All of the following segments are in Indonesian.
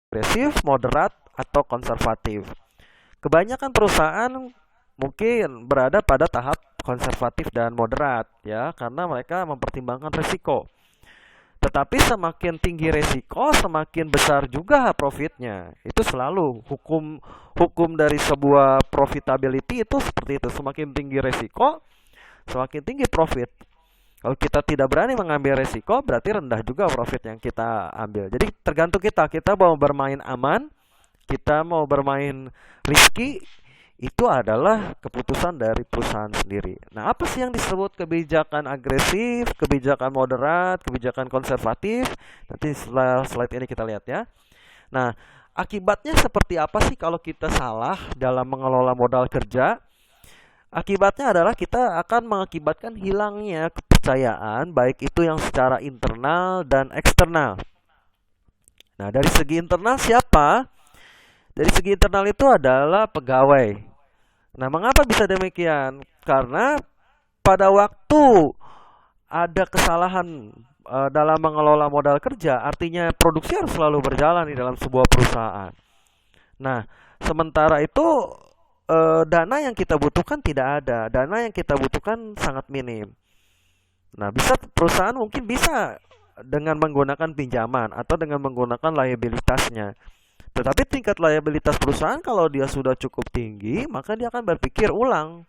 agresif, moderat, atau konservatif. Kebanyakan perusahaan mungkin berada pada tahap konservatif dan moderat ya, karena mereka mempertimbangkan risiko. Tetapi semakin tinggi resiko, semakin besar juga profitnya. Itu selalu hukum hukum dari sebuah profitability itu seperti itu. Semakin tinggi resiko, semakin tinggi profit. Kalau kita tidak berani mengambil resiko, berarti rendah juga profit yang kita ambil. Jadi tergantung kita. Kita mau bermain aman, kita mau bermain risky, itu adalah keputusan dari perusahaan sendiri. Nah, apa sih yang disebut kebijakan agresif, kebijakan moderat, kebijakan konservatif? Nanti setelah slide ini kita lihat ya. Nah, akibatnya seperti apa sih kalau kita salah dalam mengelola modal kerja? Akibatnya adalah kita akan mengakibatkan hilangnya kepercayaan, baik itu yang secara internal dan eksternal. Nah, dari segi internal siapa? Dari segi internal itu adalah pegawai. Nah, mengapa bisa demikian? Karena pada waktu ada kesalahan dalam mengelola modal kerja, artinya produksi harus selalu berjalan di dalam sebuah perusahaan. Nah, sementara itu dana yang kita butuhkan tidak ada, dana yang kita butuhkan sangat minim. Nah, bisa perusahaan mungkin bisa dengan menggunakan pinjaman atau dengan menggunakan liabilitasnya. Tetapi tingkat liabilitas perusahaan kalau dia sudah cukup tinggi, maka dia akan berpikir ulang.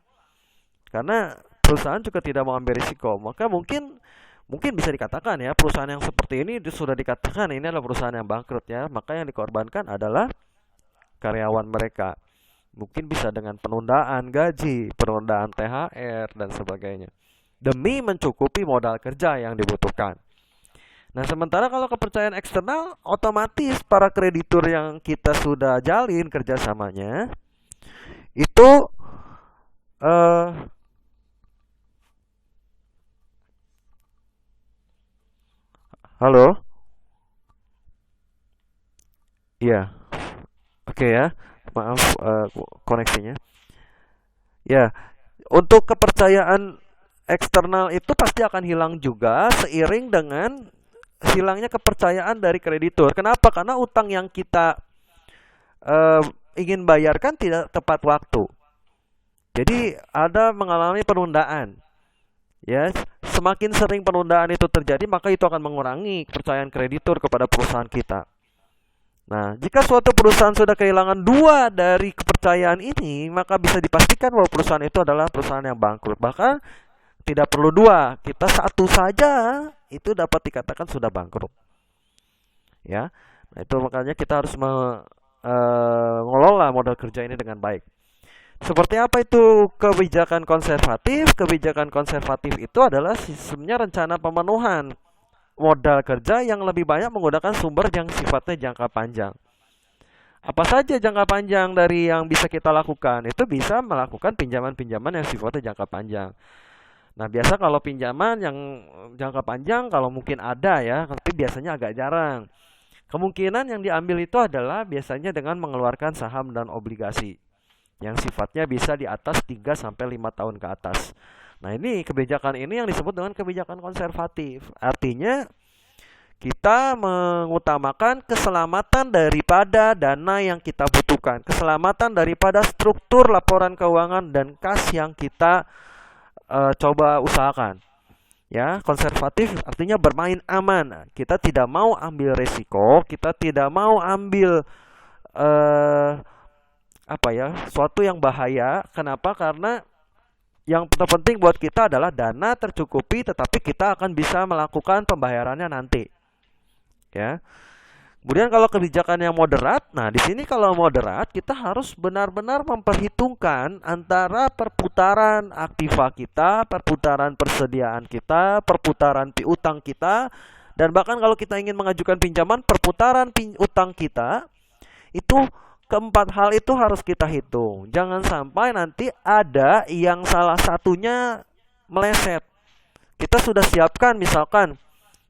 Karena perusahaan juga tidak mau ambil risiko. Maka mungkin mungkin bisa dikatakan ya, perusahaan yang seperti ini sudah dikatakan ini adalah perusahaan yang bangkrut ya. Maka yang dikorbankan adalah karyawan mereka. Mungkin bisa dengan penundaan gaji, penundaan THR dan sebagainya. Demi mencukupi modal kerja yang dibutuhkan. Nah, sementara kalau kepercayaan eksternal, otomatis para kreditur yang kita sudah jalin kerjasamanya, itu eh halo? Iya, oke ya. Maaf koneksinya. Ya, untuk kepercayaan eksternal itu pasti akan hilang juga seiring dengan hilangnya kepercayaan dari kreditur. Kenapa? Karena utang yang kita eh, ingin bayarkan tidak tepat waktu. Jadi ada mengalami penundaan. Ya, semakin sering penundaan itu terjadi, maka itu akan mengurangi kepercayaan kreditur kepada perusahaan kita. Nah, jika suatu perusahaan sudah kehilangan dua dari kepercayaan ini, maka bisa dipastikan bahwa perusahaan itu adalah perusahaan yang bangkrut. Bahkan tidak perlu dua, kita satu saja itu dapat dikatakan sudah bangkrut. Ya, nah itu makanya kita harus mengelola modal kerja ini dengan baik. Seperti apa itu kebijakan konservatif? Kebijakan konservatif itu adalah sistemnya rencana pemenuhan modal kerja yang lebih banyak menggunakan sumber yang sifatnya jangka panjang. Apa saja jangka panjang dari yang bisa kita lakukan? Itu bisa melakukan pinjaman-pinjaman yang sifatnya jangka panjang. Nah, biasa kalau pinjaman yang jangka panjang kalau mungkin ada ya, tapi biasanya agak jarang. Kemungkinan yang diambil itu adalah biasanya dengan mengeluarkan saham dan obligasi yang sifatnya bisa di atas 3 sampai 5 tahun ke atas. Nah, ini kebijakan ini yang disebut dengan kebijakan konservatif. Artinya kita mengutamakan keselamatan daripada dana yang kita butuhkan, keselamatan daripada struktur laporan keuangan dan kas yang kita coba usahakan. Ya, konservatif artinya bermain aman. Kita tidak mau ambil resiko, kita tidak mau ambil eh apa ya, suatu yang bahaya. Kenapa? Karena yang terpenting buat kita adalah dana tercukupi, tetapi kita akan bisa melakukan pembayarannya nanti. Ya. Kemudian kalau kebijakan yang moderat, nah di sini kalau moderat kita harus benar-benar memperhitungkan antara perputaran aktiva kita, perputaran persediaan kita, perputaran piutang kita, dan bahkan kalau kita ingin mengajukan pinjaman, perputaran utang kita, itu keempat hal itu harus kita hitung. Jangan sampai nanti ada yang salah satunya meleset. Kita sudah siapkan misalkan,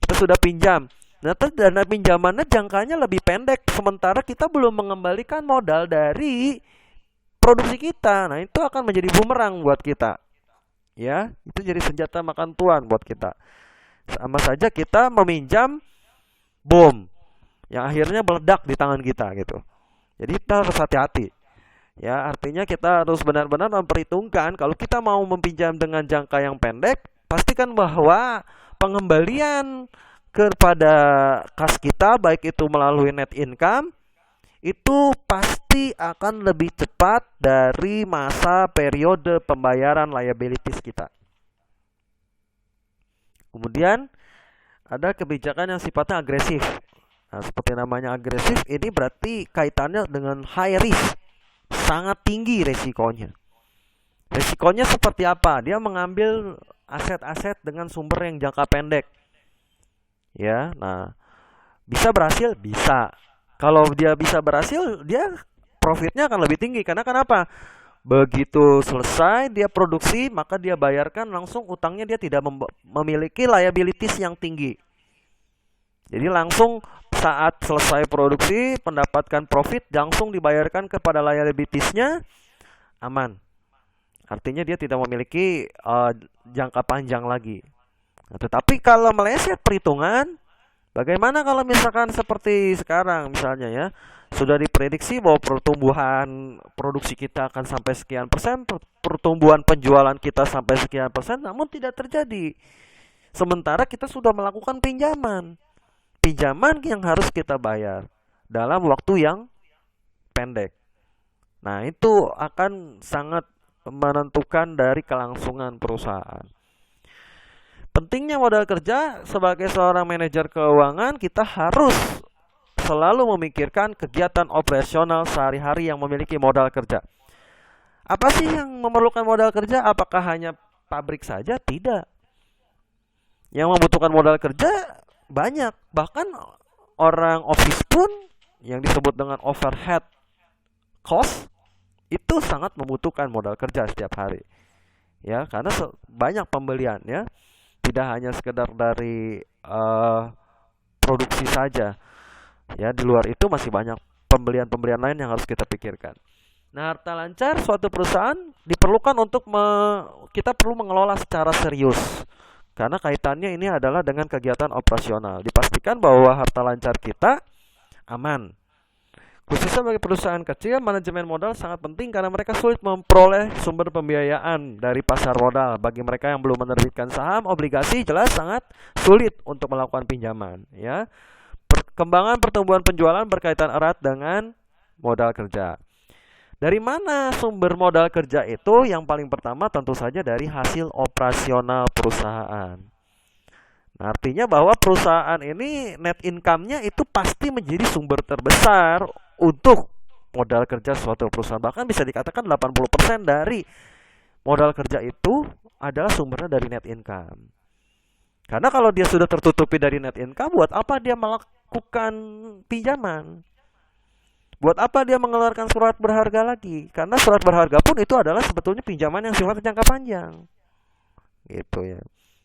kita sudah pinjam. Nah, dana pinjamannya jangkanya lebih pendek, sementara kita belum mengembalikan modal dari produksi kita. Nah, itu akan menjadi bumerang buat kita. Ya, itu jadi senjata makan tuan buat kita. Sama saja kita meminjam bom. yang akhirnya meledak di tangan kita gitu. Jadi kita harus hati-hati. Ya, artinya kita harus benar-benar memperhitungkan kalau kita mau meminjam dengan jangka yang pendek, pastikan bahwa pengembalian kepada kas kita baik itu melalui net income itu pasti akan lebih cepat dari masa periode pembayaran liabilities kita. Kemudian ada kebijakan yang sifatnya agresif. Nah, seperti namanya agresif, ini berarti kaitannya dengan high risk, sangat tinggi resikonya. Resikonya seperti apa? Dia mengambil aset-aset dengan sumber yang jangka pendek. Ya, nah, bisa berhasil? Bisa. Kalau dia bisa berhasil, dia profitnya akan lebih tinggi. Karena kenapa? Begitu selesai dia produksi, maka dia bayarkan langsung utangnya, dia tidak memiliki liabilities yang tinggi. Jadi langsung saat selesai produksi, mendapatkan profit, langsung dibayarkan kepada liabilitiesnya, aman. Artinya dia tidak memiliki jangka panjang lagi. Nah, tetapi kalau meleset perhitungan, bagaimana kalau misalkan seperti sekarang misalnya ya, sudah diprediksi bahwa pertumbuhan produksi kita akan sampai sekian persen, pertumbuhan penjualan kita sampai sekian persen, namun tidak terjadi. Sementara kita sudah melakukan pinjaman. Pinjaman yang harus kita bayar dalam waktu yang pendek. Nah, itu akan sangat menentukan dari kelangsungan perusahaan. Pentingnya modal kerja sebagai seorang manajer keuangan, kita harus selalu memikirkan kegiatan operasional sehari-hari yang memiliki modal kerja. Apa sih yang memerlukan modal kerja? Apakah hanya pabrik saja? Tidak. Yang membutuhkan modal kerja banyak. Bahkan orang office pun yang disebut dengan overhead cost itu sangat membutuhkan modal kerja setiap hari. Ya, karena banyak pembelian ya. Tidak hanya sekedar dari produksi saja. Ya, di luar itu masih banyak pembelian-pembelian lain yang harus kita pikirkan. Nah, harta lancar suatu perusahaan diperlukan untuk kita perlu mengelola secara serius. Karena kaitannya ini adalah dengan kegiatan operasional. Dipastikan bahwa harta lancar kita aman. Khususnya bagi perusahaan kecil, manajemen modal sangat penting karena mereka sulit memperoleh sumber pembiayaan dari pasar modal. Bagi mereka yang belum menerbitkan saham, obligasi, jelas sangat sulit untuk melakukan pinjaman. Ya, perkembangan pertumbuhan penjualan berkaitan erat dengan modal kerja. Dari mana sumber modal kerja itu? Yang paling pertama tentu saja dari hasil operasional perusahaan. Nah, artinya bahwa perusahaan ini net income-nya itu pasti menjadi sumber terbesar untuk modal kerja suatu perusahaan. Bahkan bisa dikatakan 80% dari modal kerja itu adalah sumbernya dari net income. Karena kalau dia sudah tertutupi dari net income, buat apa dia melakukan pinjaman? Buat apa dia mengeluarkan surat berharga lagi? Karena surat berharga pun itu adalah sebetulnya pinjaman yang sifatnya jangka panjang. Gitu ya.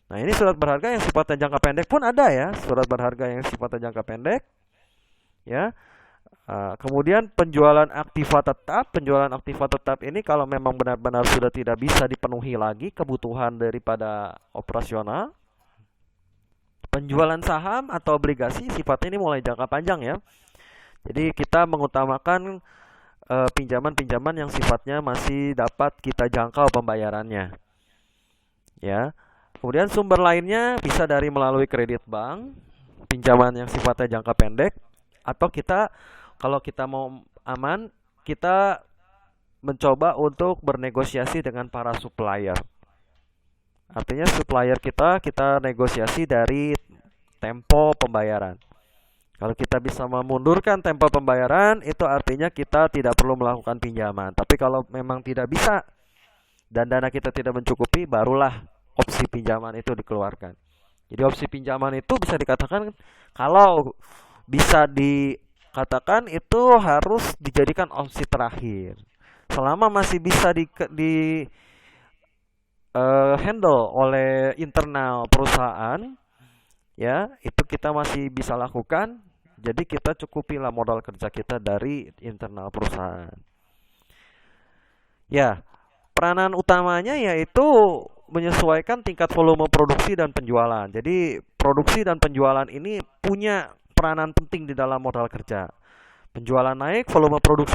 Nah, ini surat berharga yang sifatnya jangka pendek pun ada ya. Surat berharga yang sifatnya jangka pendek. Ya. Kemudian penjualan aktiva tetap. Penjualan aktiva tetap ini kalau memang benar-benar sudah tidak bisa dipenuhi lagi kebutuhan daripada operasional. Penjualan saham atau obligasi sifatnya ini mulai jangka panjang ya. Jadi kita mengutamakan pinjaman-pinjaman yang sifatnya masih dapat kita jangkau pembayarannya. Ya. Kemudian sumber lainnya bisa dari melalui kredit bank, pinjaman yang sifatnya jangka pendek, atau kita kalau kita mau aman, kita mencoba untuk bernegosiasi dengan para supplier. Artinya supplier kita negosiasi dari tempo pembayaran. Kalau kita bisa memundurkan tempo pembayaran, itu artinya kita tidak perlu melakukan pinjaman. Tapi kalau memang tidak bisa dan dana kita tidak mencukupi, barulah opsi pinjaman itu dikeluarkan. Jadi opsi pinjaman itu bisa dikatakan, kalau bisa dikatakan itu harus dijadikan opsi terakhir. Selama masih bisa handle oleh internal perusahaan, ya, itu kita masih bisa lakukan. Jadi kita cukupilah modal kerja kita dari internal perusahaan. Ya, peranan utamanya yaitu menyesuaikan tingkat volume produksi dan penjualan. Jadi produksi dan penjualan ini punya peranan penting di dalam modal kerja. Penjualan naik, volume produksi